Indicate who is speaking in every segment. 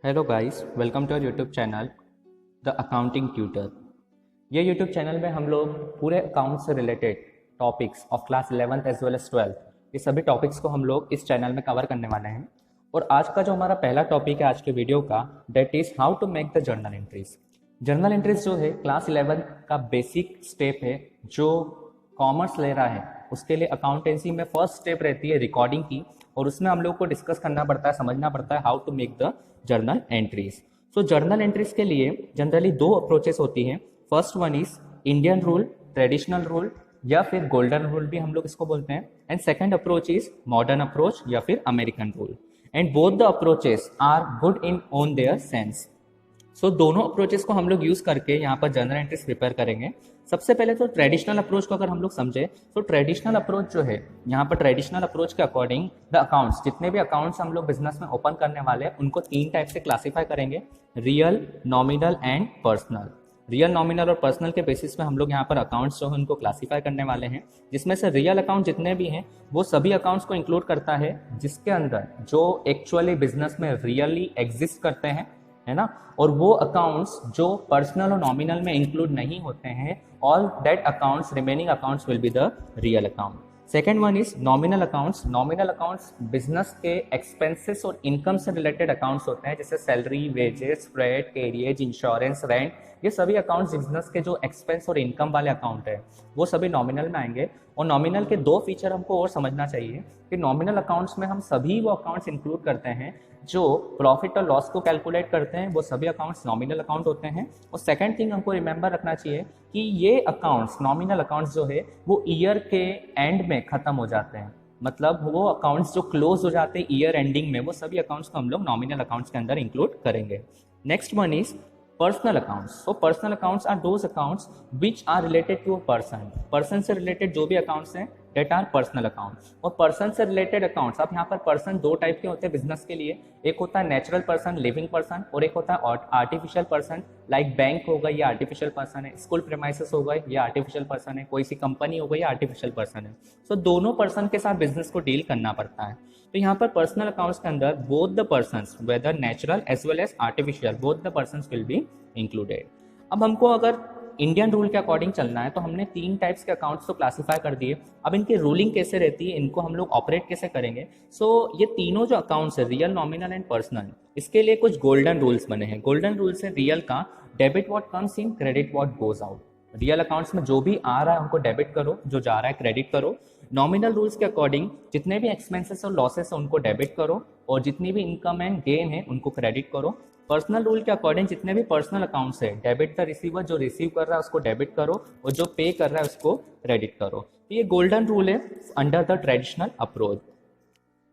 Speaker 1: Hello guys, welcome to our YouTube channel the accounting tutor. ये YouTube channel में हम लोग पूरे अकाउंट से related topics of class 11th as well as 12th ये सभी टॉपिक्स को हम लोग इस चैनल में कवर करने वाले हैं। और आज का जो हमारा पहला टॉपिक है आज के वीडियो का, that is how to make the journal entries. Journal entries जो है क्लास 11th का बेसिक स्टेप है। जो कॉमर्स ले रहा है उसके लिए अकाउंटेंसी में फर्स्ट स्टेप रहती है रिकॉर्डिंग की, और उसमें हम लोग को डिस्कस करना पड़ता है, समझना पड़ता है how to make the journal entries. So journal entries के लिए जनरली दो अप्रोचेस होती हैं। First one is Indian rule, traditional rule या फिर गोल्डन रूल भी हम लोग इसको बोलते हैं। And second approach is modern approach या फिर American rule. And both the approaches are good in own their sense. So दोनों अप्रोचेस को हम लोग यूज करके यहाँ पर जर्नल एंट्रीज प्रिपेयर करेंगे। सबसे पहले तो ट्रेडिशनल अप्रोच को अगर हम लोग समझे तो ट्रेडिशनल अप्रोच जो है, यहाँ पर ट्रेडिशनल अप्रोच के अकॉर्डिंग द अकाउंट्स, जितने भी अकाउंट्स हम लोग बिजनेस में ओपन करने वाले हैं उनको तीन टाइप से क्लासीफाई करेंगे, real, nominal and personal. Real, nominal और पर्सनल के बेसिस पे हम लोग यहाँ पर अकाउंट्स जो है उनको क्लासीफाई करने वाले हैं, जिसमें से रियल अकाउंट जितने भी हैं वो सभी अकाउंट्स को इंक्लूड करता है जिसके अंदर जो एक्चुअली बिजनेस में रियली एग्जिस्ट करते हैं, है ना। और वो अकाउंट्स जो पर्सनल और नॉमिनल में इंक्लूड नहीं होते हैं, all that accounts, remaining accounts will be the real account. Second one is nominal accounts. Nominal accounts business के एक्सपेंसेस और इनकम से रिलेटेड अकाउंट्स होते हैं, जैसे salary, wages, freight, carriage, insurance, rent. ये सभी अकाउंट्स बिजनेस के जो एक्सपेंस और इनकम वाले अकाउंट है वो सभी नॉमिनल में आएंगे। और नॉमिनल के दो फीचर हमको और समझना चाहिए कि नॉमिनल अकाउंट्स में हम सभी वो अकाउंट्स इंक्लूड करते हैं जो प्रॉफिट और लॉस को कैलकुलेट करते हैं, वो सभी अकाउंट्स नॉमिनल अकाउंट होते हैं। और सेकंड थिंग हमको रिमेंबर रखना चाहिए कि ये अकाउंट्स, नॉमिनल अकाउंट्स जो है वो ईयर के एंड में खत्म हो जाते हैं। मतलब वो अकाउंट्स जो क्लोज हो जाते हैं ईयर एंडिंग में, वो सभी अकाउंट्स को हम लोग नॉमिनल अकाउंट्स के अंदर इंक्लूड करेंगे। Next one is personal accounts. So personal accounts are those accounts which are related to a person. Person से रिलेटेड जो भी अकाउंट्स हैं डेट आर पर्सनल अकाउंट्स। और पर्सन से रिलेटेड अकाउंट्स, अब यहाँ पर पर्सन दो टाइप के होते हैं बिजनेस के लिए। एक होता है नेचुरल पर्सन, लिविंग पर्सन, और एक होता है आर्टिफिशियल पर्सन। लाइक बैंक हो गई, ये आर्टिफिशियल पर्सन है। स्कूल प्रेमाइसेस हो गए, ये आर्टिफिशियल पर्सन है। कोई सी कंपनी हो गई, ये आर्टिफिशियल पर्सन है। सो दोनों पर्सन के साथ बिजनेस को डील करना पड़ता है। तो यहाँ पर पर्सनल अकाउंट्स के अंदर both the persons, whether natural as well as artificial, both the persons will be included. अब हमको अगर इंडियन रूल के अकॉर्डिंग चलना है तो हमने तीन टाइप्स के अकाउंट्स को क्लासीफाई कर दिए। अब इनकी रूलिंग कैसे रहती है, इनको हम लोग ऑपरेट कैसे करेंगे। ये तीनों जो अकाउंट्स है, रियल, नॉमिनल एंड पर्सनल, इसके लिए कुछ गोल्डन रूल्स बने हैं। गोल्डन रूल्स है रियल का, debit what comes in, credit what goes out. Real accounts में जो भी आ रहा है उनको डेबिट करो, जो जा रहा है क्रेडिट करो। नॉमिनल रूल्स के अकॉर्डिंग जितने भी एक्सपेंसेस और लॉसेस है उनको डेबिट करो, और जितनी भी इनकम एंड गेन है उनको क्रेडिट करो। पर्सनल रूल के अकॉर्डिंग जितने भी पर्सनल अकाउंट्स है, डेबिट द रिसीवर, जो रिसीव कर रहा है उसको डेबिट करो, और जो पे कर रहा है उसको क्रेडिट करो। तो ये गोल्डन रूल है under the traditional approach.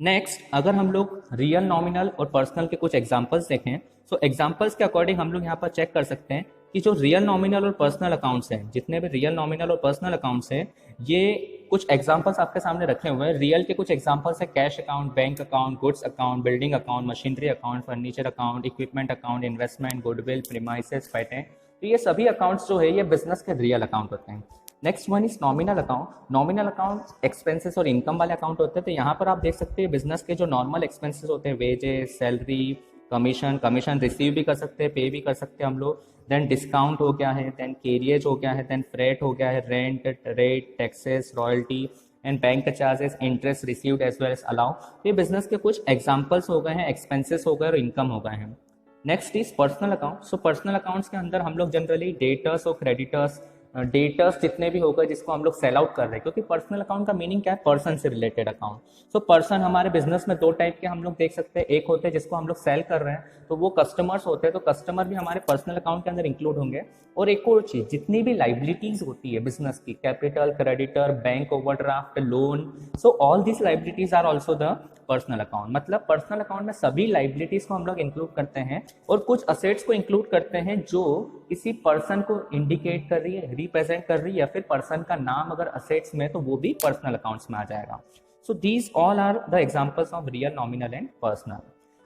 Speaker 1: Next, अगर हम लोग रियल, नॉमिनल और पर्सनल के कुछ एग्जांपल्स देखें, एग्जांपल्स के अकॉर्डिंग हम लोग यहाँ पर चेक कर सकते हैं कि जो रियल, नॉमिनल और पर्सनल अकाउंट्स हैं, जितने भी रियल, नॉमिनल और पर्सनल अकाउंट्स हैं, ये कुछ एग्जांपल्स आपके सामने रखे हुए हैं। रियल के कुछ एग्जांपल्स है cash account, bank account, goods account, building account, machinery account, furniture account, equipment account, investment, goodwill, premises, patent. तो ये सभी अकाउंट्स जो है ये बिजनेस के रियल अकाउंट होते हैं। Next one is nominal account. Nominal account expenses और इनकम वाले अकाउंट होते हैं। तो यहाँ पर आप देख सकते हैं बिजनेस के जो नॉर्मल एक्सपेंसेस होते हैं, वेजेस, सैलरी, कमीशन रिसीव भी कर सकते हैं, पे भी कर सकते हैं हम लोग। देन डिस्काउंट हो गया है, देन कैरियज हो गया है, देन फ्रेट हो गया है, rent, rate, taxes, royalty and bank charges, interest received as well as allow. ये बिजनेस के कुछ एग्जांपल्स हो गए हैं, एक्सपेंसेस हो गए और इनकम हो गए हैं। Next is personal account. Personal accounts के अंदर हम लोग जनरली डेटर्स और क्रेडिटर्स, डेटर्स जितने भी होगा जिसको हम लोग सेल आउट कर रहे हैं, क्योंकि पर्सनल अकाउंट का मीनिंग क्या है, पर्सन से रिलेटेड अकाउंट। पर्सन हमारे बिजनेस में दो टाइप के हम लोग देख सकते हैं। एक होते हैं जिसको हम लोग सेल कर रहे हैं, तो वो कस्टमर्स होते हैं, तो कस्टमर भी हमारे पर्सनल अकाउंट के अंदर इंक्लूड होंगे। और एक और चीज, जितनी भी लाइबिलिटीज होती है बिजनेस की, capital, creditor, bank overdraft, loan, all this liabilities are also the personal account. मतलब पर्सनल अकाउंट में सभी लाइबिलिटीज को हम लोग इंक्लूड करते हैं, और कुछ असेट्स को इंक्लूड करते हैं जो किसी पर्सन को इंडिकेट कर रही है, रिप्रेजेंट कर रही है, या फिर पर्सन का नाम अगर असेट्स में, तो वो भी पर्सनल अकाउंट्स में आ जाएगा। These all are the examples of real, nominal and personal.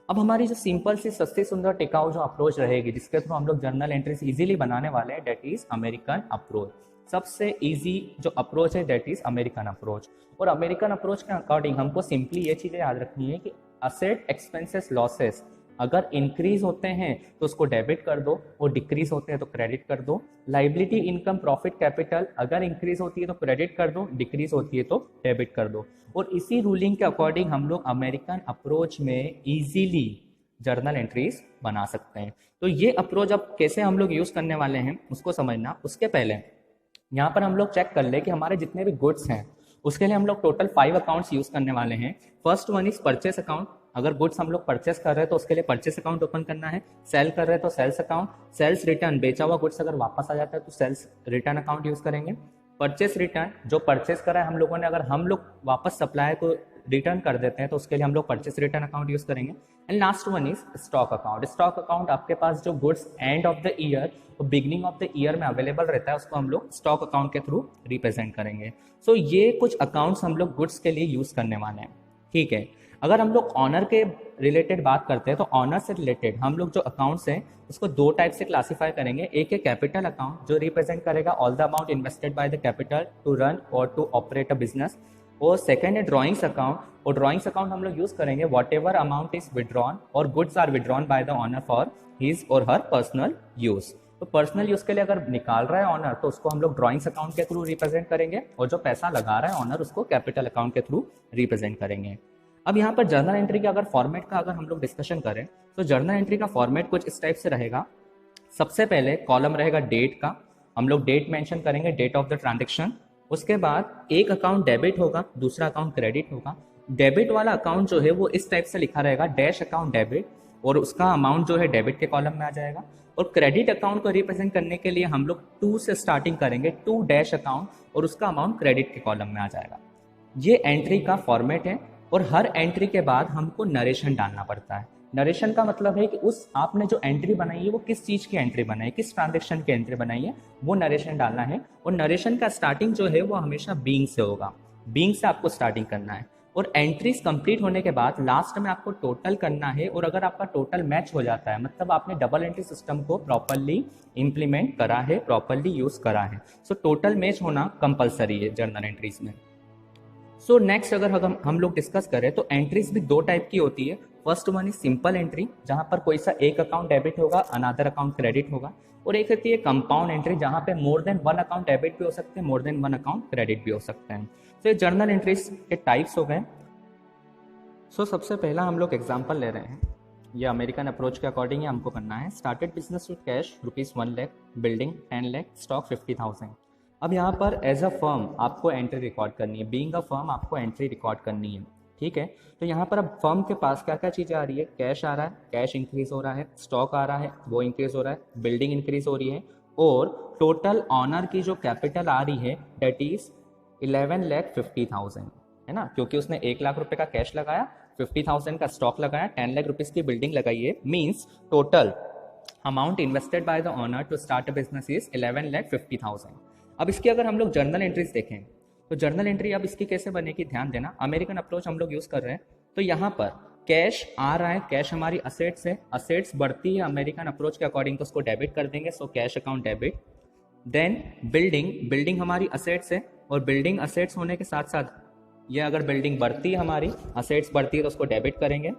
Speaker 1: अब हमारी जो सिंपल सी, सस्ती, सुंदर, टिकाऊ जो अप्रोच रहेगी जिसके थ्रू हम लोग जर्नल एंट्रीज इजीली बनाने वाले हैं, डेट इज अमेरिकन अप्रोच। सबसे इजी जो अप्रोच है डेट इज अमेरिकन अप्रोच। और अमेरिकन अप्रोच के अकॉर्डिंग हमको सिंपली ये चीजें याद रखनी है कि असेट, एक्सपेंसेस, लॉसेस अगर इंक्रीज होते हैं तो उसको डेबिट कर दो और डिक्रीज होते हैं तो क्रेडिट कर दो। लाइबिलिटी, इनकम, प्रॉफिट, कैपिटल अगर इंक्रीज होती है तो क्रेडिट कर दो, डिक्रीज होती है तो डेबिट कर दो। और इसी रूलिंग के अकॉर्डिंग हम लोग अमेरिकन अप्रोच में इजीली जर्नल एंट्रीज बना सकते हैं। तो ये अप्रोच अब कैसे हम लोग यूज करने वाले हैं उसको समझना। उसके पहले यहाँ पर हम लोग चेक कर ले कि हमारे जितने भी गुड्स हैं उसके लिए हम लोग टोटल 5 अकाउंट्स यूज करने वाले हैं। First one is purchase account. अगर गुड्स हम लोग परचेस कर रहे हैं तो उसके लिए परचेस अकाउंट ओपन करना है। सेल कर रहे हैं तो सेल्स अकाउंट। सेल्स रिटर्न, बेचा हुआ गुड्स अगर वापस आ जाता है तो सेल्स रिटर्न अकाउंट यूज करेंगे। परचेस रिटर्न, जो परचेस करा है हम लोगों ने, अगर हम लोग वापस सप्लाई को रिटर्न कर देते हैं तो उसके लिए हम लोग परचेस रिटर्न अकाउंट यूज करेंगे। And last one is stock account. Stock account आपके पास जो goods end of the year तो बिगनिंग ऑफ द ईयर में अवेलेबल रहता है उसको हम लोग स्टॉक अकाउंट के थ्रू रिप्रेजेंट करेंगे। सो ये कुछ अकाउंट्स हम लोग गुड्स के लिए यूज करने वाले हैं। ठीक है, अगर हम लोग ऑनर के रिलेटेड बात करते हैं तो ऑनर से रिलेटेड हम लोग जो अकाउंट्स हैं उसको 2 टाइप से क्लासीफाई करेंगे। एक है कैपिटल अकाउंट जो रिप्रेजेंट करेगा all the amount invested by the capital to run और टू ऑपरेट अ बिजनेस। और सेकंड है ड्रॉइंग्स अकाउंट। और ड्रॉइंग्स अकाउंट हम लोग यूज करेंगे whatever amount is withdrawn और goods are withdrawn by the owner for his or her personal use. तो personal use के लिए अगर निकाल रहा है ऑनर तो उसको हम लोग ड्रॉइंग्स अकाउंट के थ्रू रिप्रेजेंट करेंगे और जो पैसा लगा रहा है ऑनर उसको कैपिटल अकाउंट के थ्रू रिप्रेजेंट करेंगे। अब यहाँ पर जर्नल एंट्री के अगर फॉर्मेट का अगर हम लोग डिस्कशन करें तो जर्नल एंट्री का फॉर्मेट कुछ इस टाइप से रहेगा। सबसे पहले कॉलम रहेगा डेट का, हम लोग डेट मेंशन करेंगे, डेट ऑफ द ट्रांजेक्शन। उसके बाद एक अकाउंट डेबिट होगा, दूसरा अकाउंट क्रेडिट होगा। डेबिट वाला अकाउंट जो है वो इस टाइप से लिखा रहेगा डैश अकाउंट डेबिट और उसका अमाउंट जो है डेबिट के कॉलम में आ जाएगा। और क्रेडिट अकाउंट को रिप्रेजेंट करने के लिए हम लोग 2 से स्टार्टिंग करेंगे, 2 डैश अकाउंट और उसका अमाउंट क्रेडिट के कॉलम में आ जाएगा। ये एंट्री का फॉर्मेट है। और हर एंट्री के बाद हमको नरेशन डालना पड़ता है। नरेशन का मतलब है कि उस आपने जो एंट्री बनाई है वो किस चीज की एंट्री बनाई है, किस ट्रांजेक्शन की एंट्री बनाई है, वो नरेशन डालना है। और नरेशन का स्टार्टिंग जो है वो हमेशा बीइंग से होगा, बीइंग से आपको स्टार्टिंग करना है। और एंट्रीज कंप्लीट होने के बाद लास्ट में आपको टोटल करना है। और अगर आपका टोटल मैच हो जाता है मतलब आपने डबल एंट्री सिस्टम को प्रॉपरली इंप्लीमेंट करा है, प्रॉपरली यूज करा है। सो टोटल मैच होना कंपलसरी है जर्नल एंट्रीज में। सो नेक्स्ट अगर हम लोग डिस्कस करें तो एंट्रीज भी 2 टाइप की होती है। First one is simple entry जहां पर कोई सा एक अकाउंट डेबिट होगा, अनदर अकाउंट क्रेडिट होगा। और एक होती है कंपाउंड एंट्री जहां पे मोर देन 1 अकाउंट डेबिट भी हो सकते हैं, मोर देन 1 अकाउंट क्रेडिट भी हो सकते हैं। तो ये जर्नल एंट्रीज के टाइप्स हो गए। सो सबसे पहला हम लोग एग्जाम्पल ले रहे हैं, ये अमेरिकन अप्रोच के अकॉर्डिंग ही हमको करना है। Started business with cash ₹1 lakh, building 10 lakh, stock 50,000। अब यहाँ पर एज अ फर्म आपको एंट्री रिकॉर्ड करनी है, बीइंग अ फर्म आपको एंट्री रिकॉर्ड करनी है। ठीक है, तो यहाँ पर अब फर्म के पास क्या क्या चीज़ें आ रही है, कैश आ रहा है, कैश इंक्रीज हो रहा है, स्टॉक आ रहा है वो इंक्रीज हो रहा है, बिल्डिंग इंक्रीज हो रही है और टोटल ऑनर की जो कैपिटल आ रही है डेट इज 11,50,000 है ना, क्योंकि उसने 1 लाख रुपए का कैश लगाया, 50,000 का स्टॉक लगाया, 10 लाख रुपीज की बिल्डिंग लगाई है। Means total amount invested by the owner to start a business is 11,50,000। अब इसकी अगर हम लोग जर्नल एंट्रीज देखें तो जर्नल एंट्री अब इसकी कैसे बनेगी, ध्यान देना। अमेरिकन अप्रोच हम लोग यूज कर रहे हैं तो यहाँ पर कैश आ रहा है, कैश हमारी असेट्स है, असेट्स बढ़ती है अमेरिकन अप्रोच के अकॉर्डिंग तो उसको डेबिट कर देंगे, so cash account debit. Then building, building हमारी असेट्स है और बिल्डिंग असेट्स होने के साथ साथ ये अगर बिल्डिंग बढ़ती है हमारी, असेट्स बढ़ती है तो उसको डेबिट करेंगे।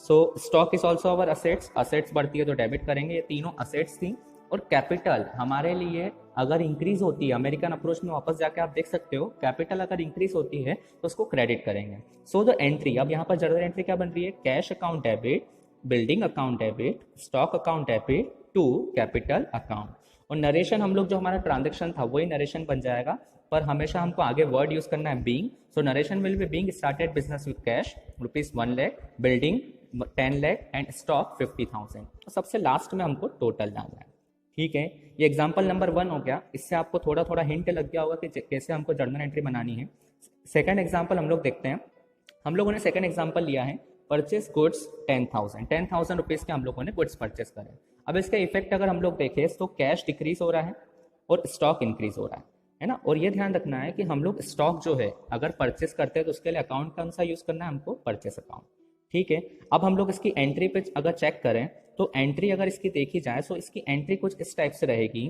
Speaker 1: सो stock is also our assets, assets बढ़ती है तो डेबिट करेंगे। ये तीनों असेट्स थी। और कैपिटल हमारे लिए अगर इंक्रीज होती है, अमेरिकन अप्रोच में वापस जाके आप देख सकते हो, कैपिटल अगर इंक्रीज होती है तो उसको क्रेडिट करेंगे। सो द एंट्री, अब यहाँ पर जर्नल एंट्री क्या बन रही है, cash account debit, building account debit, stock account debit to capital account. और नरेशन हम लोग जो हमारा ट्रांजेक्शन था वही नरेशन बन जाएगा, पर हमेशा हमको आगे वर्ड यूज करना है being. So narration will be being started business with cash ₹1 lakh, building 10 lakh and stock 50,000। तो सबसे लास्ट में हमको टोटल डालना है। ठीक है, ये एग्जाम्पल नंबर 1 हो गया। इससे आपको थोड़ा थोड़ा हिंट लग गया होगा कि कैसे हमको जर्नल एंट्री बनानी है। सेकंड एग्जाम्पल हम लोग देखते हैं। हम लोगों ने सेकंड एग्जाम्पल लिया है परचेस गुड्स 10,000 रुपीज़ के हम लोगों ने गुड्स परचेस करे। अब इसका इफेक्ट अगर हम लोग देखें तो कैश डिक्रीज हो रहा है और स्टॉक इंक्रीज हो रहा है ना। और ये ध्यान रखना है कि हम लोग स्टॉक जो है अगर परचेस करते हैं तो उसके लिए अकाउंट कौन सा यूज करना है हमको, परचेस अकाउंट। ठीक है, अब हम लोग इसकी एंट्री पे अगर चेक करें तो एंट्री अगर इसकी देखी जाए तो इसकी एंट्री कुछ इस टाइप से रहेगी,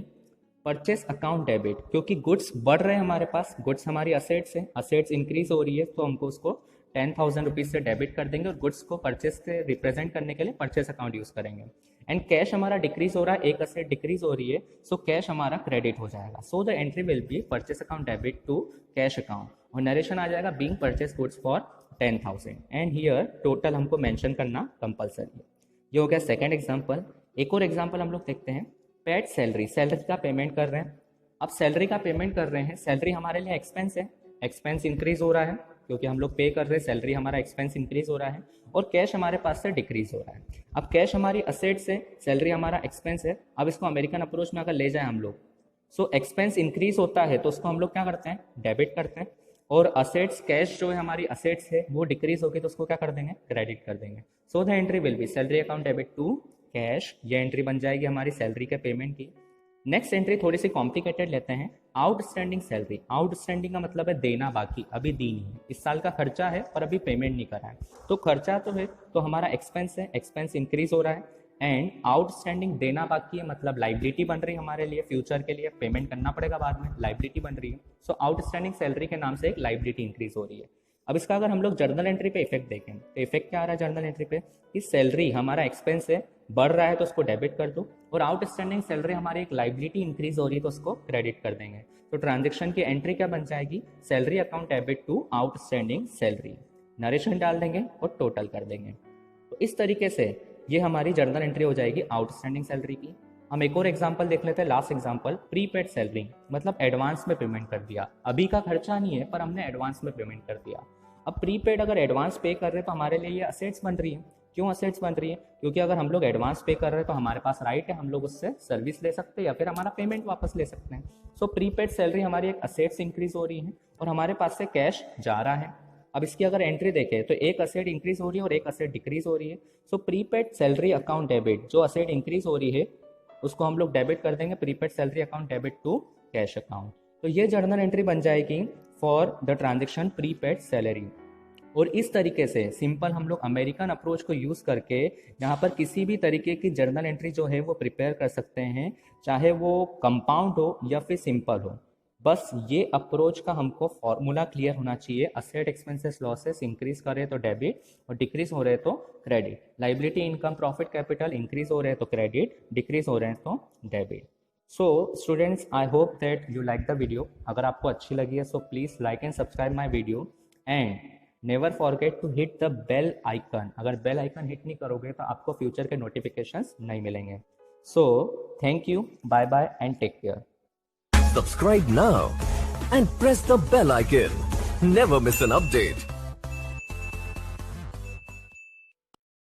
Speaker 1: परचेस अकाउंट डेबिट, क्योंकि गुड्स बढ़ रहे हैं हमारे पास, गुड्स हमारी असेट्स है, असेट्स इंक्रीज हो रही है तो हमको उसको 10,000 रुपीज से डेबिट कर देंगे और गुड्स को परचेस से रिप्रेजेंट करने के लिए परचेस अकाउंट यूज करेंगे। एंड कैश हमारा डिक्रीज हो रहा है, एक असेट डिक्रीज हो रही है, सो कैश हमारा क्रेडिट हो जाएगा। So the entry will be purchase account debit to cash account और नरेशन आ जाएगा being purchase goods for 10,000 and here total हमको मेंशन करना कंपलसरी है। ये हो गया सेकंड एग्जांपल। एक और एग्जांपल हम लोग देखते हैं। पेड सैलरी, सैलरी का पेमेंट कर रहे हैं। अब सैलरी का पेमेंट कर रहे हैं, सैलरी हमारे लिए एक्सपेंस है, एक्सपेंस इंक्रीज हो रहा है क्योंकि हम लोग पे कर रहे हैं, सैलरी हमारा एक्सपेंस इंक्रीज हो रहा है और कैश हमारे पास से डिक्रीज हो रहा है। अब कैश हमारी असेट से, सैलरी हमारा एक्सपेंस है। अब इसको अमेरिकन अप्रोच में अगर ले जाए हम लोग, सो एक्सपेंस इंक्रीज होता है तो उसको हम लोग क्या करते हैं, डेबिट करते हैं, और असेट्स, कैश जो है हमारी असेट्स है वो डिक्रीज होगी तो उसको क्या कर देंगे, क्रेडिट कर देंगे। So the entry will be salary account debit to cash. ये एंट्री बन जाएगी हमारी सैलरी के पेमेंट की। नेक्स्ट एंट्री थोड़ी सी कॉम्प्लिकेटेड लेते हैं। Outstanding salary. आउटस्टैंडिंग का मतलब है देना बाकी, अभी दी नहीं है, इस साल का खर्चा है और अभी पेमेंट नहीं करा है। तो खर्चा तो है तो हमारा एक्सपेंस है, एक्सपेंस इंक्रीज हो रहा है एंड आउटस्टैंडिंग देना बाकी है, मतलब लाइबिलिटी बन रही है हमारे लिए, फ्यूचर के लिए पेमेंट करना पड़ेगा बाद में, लाइबिलिटी बन रही है। सो आउटस्टैंडिंग सैलरी के नाम से एक लाइबिलिटी इंक्रीज हो रही है। अब इसका अगर हम लोग जर्नल एंट्री पे इफेक्ट देखें तो इफेक्ट क्या आ रहा है जर्नल एंट्री पे, कि सैलरी हमारा एक्सपेंस है, बढ़ रहा है तो उसको डेबिट कर दो, और आउटस्टैंडिंग सैलरी हमारी एक लाइबिलिटी इंक्रीज हो रही है तो उसको क्रेडिट कर देंगे। तो ट्रांजेक्शन की एंट्री क्या बन जाएगी, salary account debit to outstanding salary, narration डाल देंगे और टोटल कर देंगे। तो इस तरीके से ये हमारी जर्नल एंट्री हो जाएगी आउटस्टैंडिंग सैलरी की। हम एक और एग्जांपल देख लेते हैं, लास्ट एग्जांपल, प्रीपेड सैलरी, मतलब एडवांस में पेमेंट कर दिया, अभी का खर्चा नहीं है पर हमने एडवांस में पेमेंट कर दिया। अब प्रीपेड अगर एडवांस पे कर रहे हैं तो हमारे लिए ये असेट्स बन रही है। क्यों असेट्स बन रही है, क्योंकि अगर हम लोग एडवांस पे कर रहे हैं तो हमारे पास राइट है, हम लोग उससे सर्विस ले सकते हैं या फिर हमारा पेमेंट वापस ले सकते हैं। सो प्रीपेड सैलरी हमारी एक असेट्स इंक्रीज हो रही है और हमारे पास से कैश जा रहा है। अब इसकी अगर एंट्री देखें तो एक असेट इंक्रीज हो रही है और एक असेट डिक्रीज हो रही है। So prepaid salary account debit, जो असेट इंक्रीज हो रही है उसको हम लोग डेबिट कर देंगे, prepaid salary account debit to cash account. तो ये जर्नल एंट्री बन जाएगी for the transaction prepaid salary. और इस तरीके से सिंपल हम लोग अमेरिकन अप्रोच को यूज करके यहाँ पर किसी भी तरीके की जर्नल एंट्री जो है वो प्रिपेयर कर सकते हैं, चाहे वो कंपाउंड हो या फिर सिंपल हो। बस ये अप्रोच का हमको फॉर्मूला क्लियर होना चाहिए। असेट एक्सपेंसेस लॉसेस इंक्रीज करे तो डेबिट और डिक्रीज हो रहे तो credit, liability income profit capital increase हो रहे हैं तो क्रेडिट, डिक्रीज हो रहे हैं तो debit. So students, I hope that you like the video. अगर आपको अच्छी लगी है so please like and subscribe my video and never forget to hit the bell icon. अगर बेल आइकन हिट नहीं करोगे तो आपको फ्यूचर के नोटिफिकेशंस नहीं मिलेंगे। So thank you, bye bye and take care.
Speaker 2: Subscribe now and press the bell icon. Never miss an update.